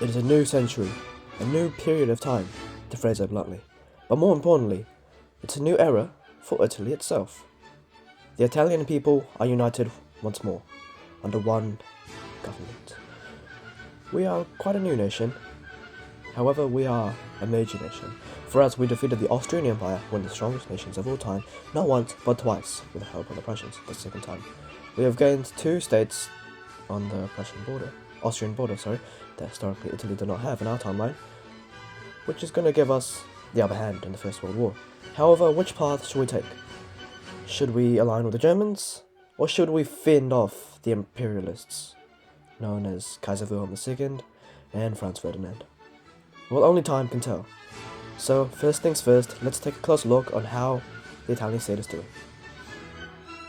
It is a new century, a new period of time, to phrase it bluntly. But more importantly, it's a new era for Italy itself. The Italian people are united once more, under one government. We are quite a new nation, however we are a major nation. For us, we defeated the Austrian Empire, one of the strongest nations of all time, not once, but twice, with the help of the Prussians, the second time. We have gained 2 states on the Austrian border, that historically Italy did not have in our timeline, which is going to give us the upper hand in the First World War. However, which path should we take? Should we align with the Germans, or should we fend off the imperialists, known as Kaiser Wilhelm II and Franz Ferdinand? Well, only time can tell. So, first things first, let's take a close look on how the Italian state is doing.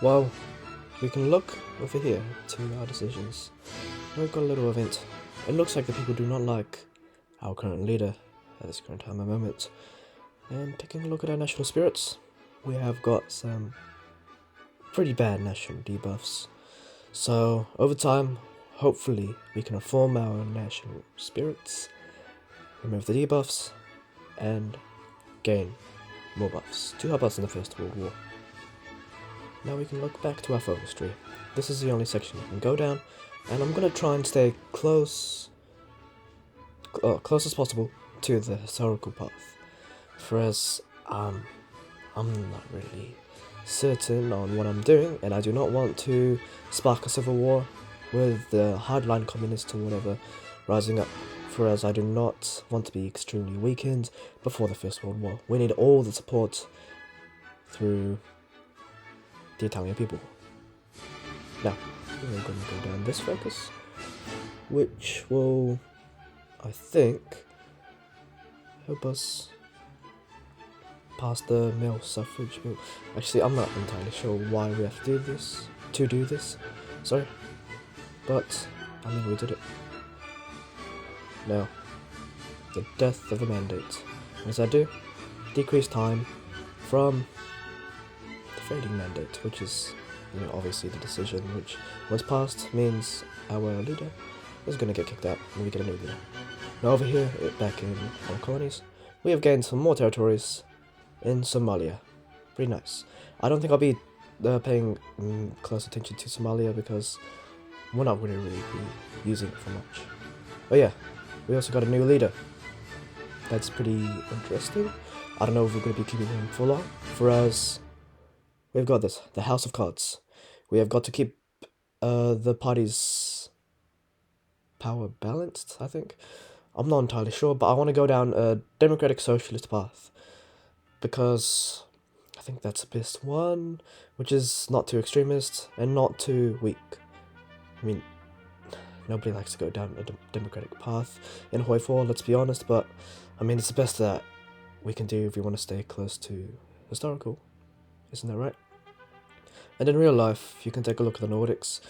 Well, we can look over here to our decisions. We've got a little event. It looks like the people do not like our current leader at this current time and moment. And taking a look at our national spirits, we have got some pretty bad national debuffs. So, over time, hopefully, we can reform our national spirits, remove the debuffs, and gain more buffs to help us in the First World War. Now we can look back to our focus tree. This is the only section you can go down, and I'm going to try and stay close as possible to the historical path. Whereas, I'm not really certain on what I'm doing, and I do not want to spark a civil war with the hardline communists or whatever rising up. Whereas I do not want to be extremely weakened before the First World War. We need all the support through the Italian people. Now, we're going to go down this focus, which will, I think, help us pass the male suffrage bill. Actually, I'm not entirely sure why we have to do this, but I mean we did it. Now, the death of the mandate. As I do, decrease time from the fading mandate, which is, obviously the decision which, once passed, means our leader is going to get kicked out and we get a new leader. Now over here, back in our colonies, we have gained some more territories in Somalia. Pretty nice. I don't think I'll be paying close attention to Somalia because we're not going to really be using it for much. But yeah, we also got a new leader. That's pretty interesting. I don't know if we're going to be keeping him for long. For us, we've got this, the House of Cards. We have got to keep the party's power balanced, I think. I'm not entirely sure, but I want to go down a democratic socialist path. Because I think that's the best one, which is not too extremist and not too weak. I mean, nobody likes to go down a democratic path in Hoi 4, let's be honest, but I mean, it's the best that we can do if we want to stay close to historical. Isn't that right? And in real life, you can take a look at the Nordics.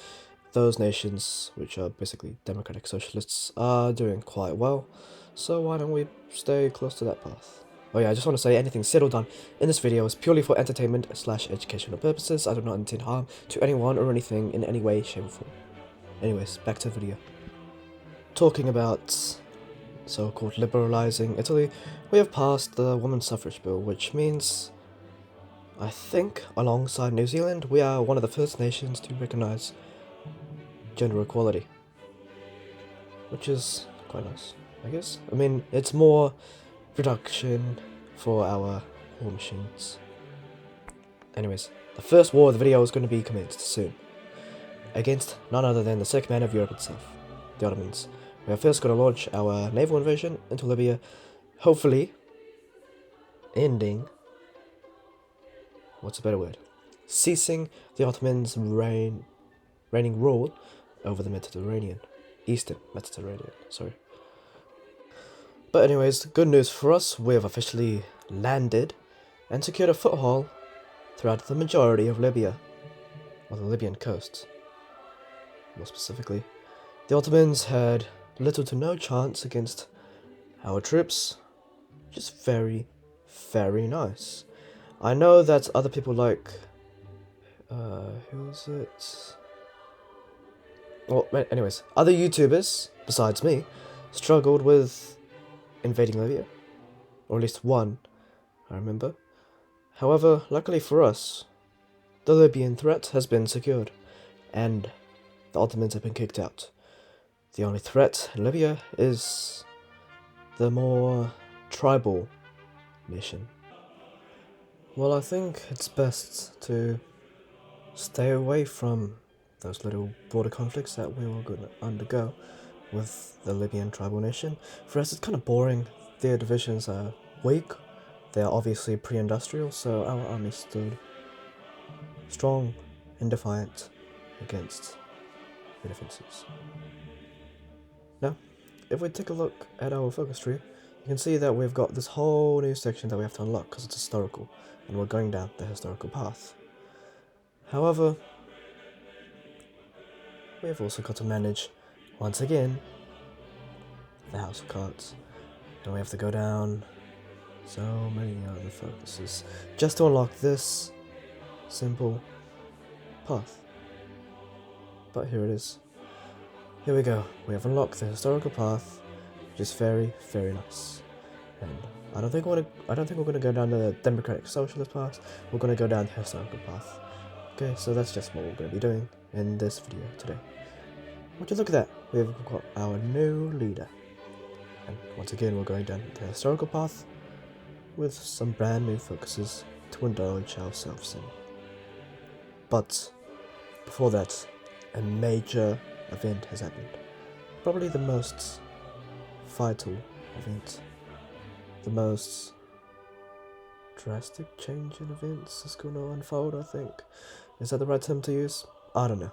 Those nations, which are basically democratic socialists, are doing quite well. So why don't we stay close to that path? Oh yeah, I just want to say anything said or done in this video is purely for entertainment/educational purposes. I do not intend harm to anyone or anything in any way, shape or form. Anyways, back to the video. Talking about so-called liberalizing Italy, we have passed the women's suffrage bill, which means, I think, alongside New Zealand, we are one of the first nations to recognize gender equality. Which is quite nice, I guess. I mean, it's more production for our war machines. Anyways, the first war of the video is going to be commenced soon, against none other than the sick man of Europe itself, the Ottomans. We are first going to launch our naval invasion into Libya, hopefully ending, what's a better word, ceasing the Ottomans' reigning rule over the Mediterranean, Eastern Mediterranean, But anyways, good news for us, we have officially landed and secured a foothold throughout the majority of Libya, or the Libyan coast. More specifically, the Ottomans had little to no chance against our troops, which is very, very nice. I know that other people like, who is it? Well, anyways, other YouTubers, besides me, struggled with invading Libya, or at least one, I remember. However, luckily for us, the Libyan threat has been secured, and the Ottomans have been kicked out. The only threat in Libya is the more tribal nation. Well, I think it's best to stay away from those little border conflicts that we were going to undergo with the Libyan tribal nation. For us, it's kind of boring. Their divisions are weak. They are obviously pre-industrial, so our army stood strong and defiant against the defences. Now, if we take a look at our focus tree, you can see that we've got this whole new section that we have to unlock because it's historical, and we're going down the historical path. However, we have also got to manage, once again, the House of Cards, and we have to go down so many other focuses just to unlock this simple path. But here it is. Here we go. We have unlocked the historical path, which is very, very nice. And I don't think we're gonna go down the democratic socialist path. We're gonna go down the historical path. Okay, so that's just what we're gonna be doing in this video today. Would you look at that? We've got our new leader. And once again, we're going down the historical path with some brand new focuses to indulge ourselves in. But before that, a major event has happened. Probably the most vital event. The most drastic change in events is going to unfold, I think. Is that the right term to use? I don't know.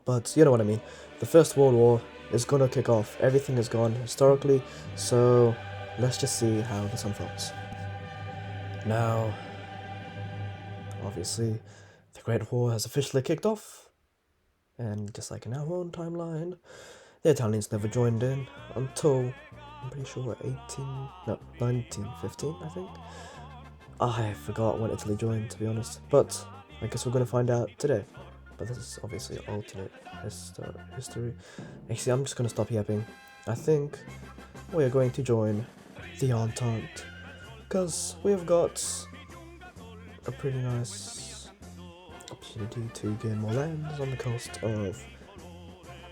But you know what I mean. The First World War is going to kick off. Everything has gone historically, so let's just see how this unfolds. Now, obviously, the Great War has officially kicked off, and just like in our own timeline, the Italians never joined in until, I'm pretty sure, 1915, I think. I forgot when Italy joined, to be honest, but I guess we're going to find out today. But this is obviously alternate history. Actually, I'm just going to stop yapping. I think we are going to join the Entente, because we've got a pretty nice opportunity to gain more lands on the coast of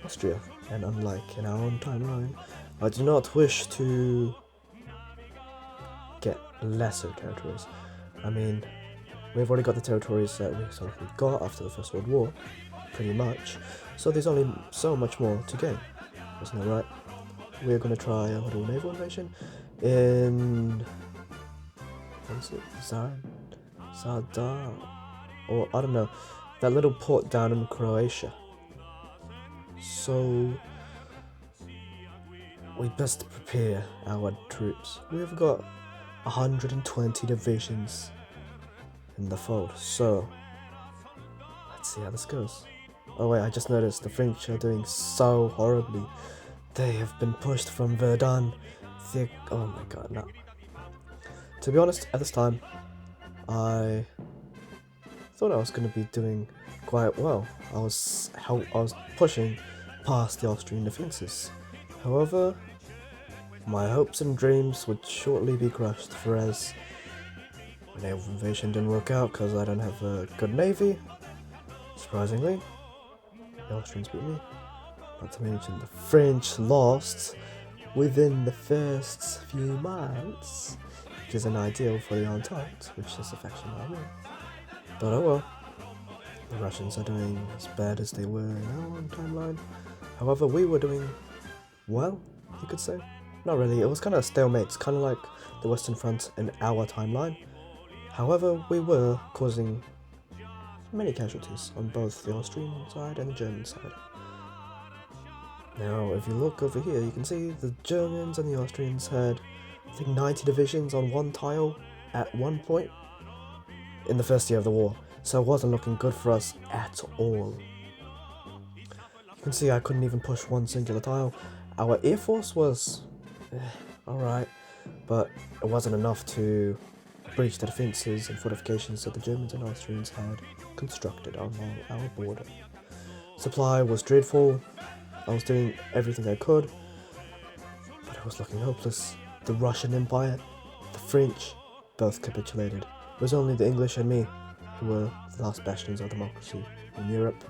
Austria, and unlike in our own timeline, I do not wish to get lesser territories. I mean, we've already got the territories that we sort of got after the First World War, pretty much, so there's only so much more to gain, isn't that right? We're going to try a little naval invasion in, what is it, Zadar, or I don't know, that little port down in Croatia. So we best prepare our troops. We've got 120 divisions in the fold, so let's see how this goes. Oh wait, I just noticed the French are doing so horribly. They have been pushed from Verdun. Oh my god, no. To be honest, at this time, I thought I was going to be doing quite well. I was pushing past the Austrian defences. However, my hopes and dreams would shortly be crushed, for as my naval invasion didn't work out because I don't have a good navy. Surprisingly, the Austrians beat me. Not to mention the French lost within the first few months, which isn't ideal for the Entente, which is a faction I'm in. But oh well, the Russians are doing as bad as they were in our own timeline. However, we were doing well, you could say. Not really, it was kind of a stalemate. It's kind of like the Western Front in our timeline. However, we were causing many casualties on both the Austrian side and the German side. Now, if you look over here, you can see the Germans and the Austrians had, I think, 90 divisions on one tile at one point in the first year of the war, so it wasn't looking good for us at all. You can see I couldn't even push one singular tile. Our air force was alright, but it wasn't enough to breach the defences and fortifications that the Germans and Austrians had constructed along our border. Supply was dreadful. I was doing everything I could, was looking hopeless. The Russian Empire, the French, both capitulated. It was only the English and me who were the last bastions of democracy in Europe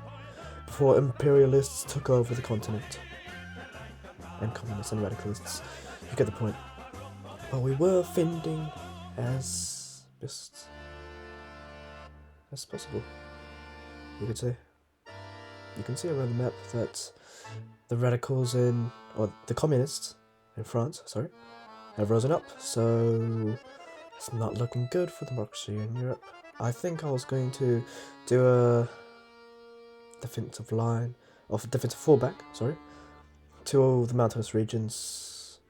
before imperialists took over the continent. And communists and radicalists. You get the point. But we were fending as best as possible, you could say. You can see around the map that the radicals or the communists in France, have risen up, so it's not looking good for democracy in Europe. I think I was going to do a defensive fallback, to all the mountainous regions,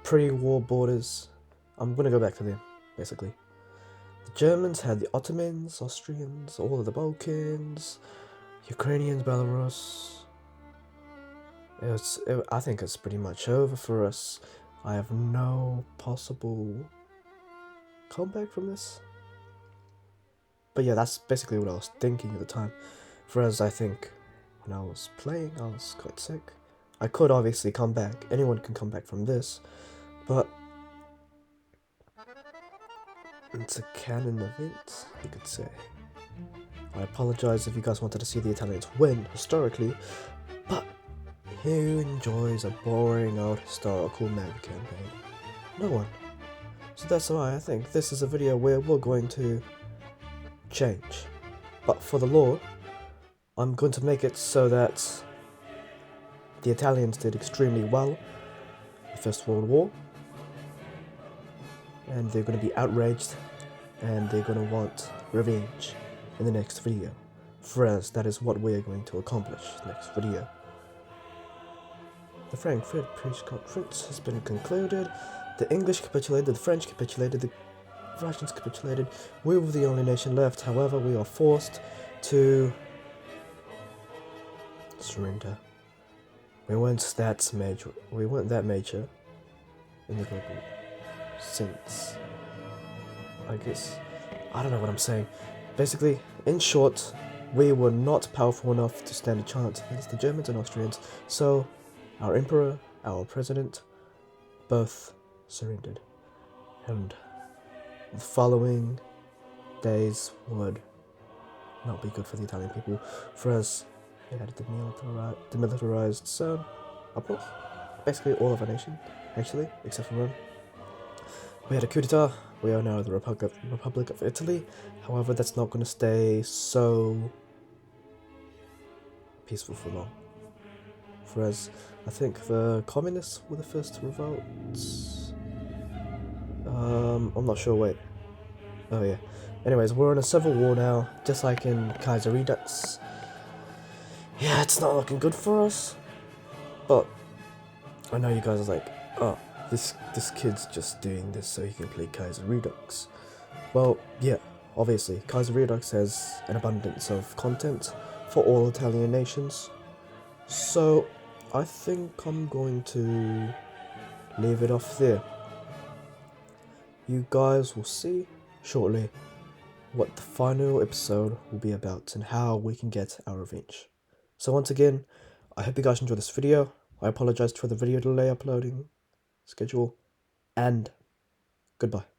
pre-war borders. I'm gonna go back to them, basically. The Germans had the Ottomans, Austrians, all of the Balkans, Ukrainians, Belarus. I think it's pretty much over for us. I have no possible comeback from this. But yeah, that's basically what I was thinking at the time. Whereas I think when I was playing, I was quite sick. I could obviously come back. Anyone can come back from this. But it's a canon event, you could say. I apologize if you guys wanted to see the Italians win historically, but who enjoys a boring old historical Megacampaign? No one. So that's why I think this is a video where we're going to change. But for the lore, I'm going to make it so that the Italians did extremely well in the First World War, and they're going to be outraged, and they're going to want revenge in the next video. Whereas that is what we're going to accomplish next video. The Frankfurt Peace Conference has been concluded. The English capitulated, the French capitulated, the Russians capitulated. We were the only nation left. However, we are forced to surrender. We weren't that major in the global sense. I guess. I don't know what I'm saying. Basically, in short, we were not powerful enough to stand a chance against the Germans and Austrians, so our emperor, our president, both surrendered. And the following days would not be good for the Italian people, whereas they had a demilitarized zone up north. Basically all of our nation, actually, except for Rome. We had a coup d'etat. We are now the Republic of Italy. However, that's not going to stay so peaceful for long. Whereas I think the communists were the first revolts. I'm not sure, wait. Oh yeah. Anyways, we're in a civil war now, just like in Kaiser Redux. Yeah, it's not looking good for us. But I know you guys are like, oh, this kid's just doing this so he can play Kaiser Redux. Well, yeah, obviously, Kaiser Redux has an abundance of content for all Italian nations. So I think I'm going to leave it off there. You guys will see shortly what the final episode will be about and how we can get our revenge. So once again, I hope you guys enjoyed this video. I apologize for the video delay uploading schedule, and goodbye.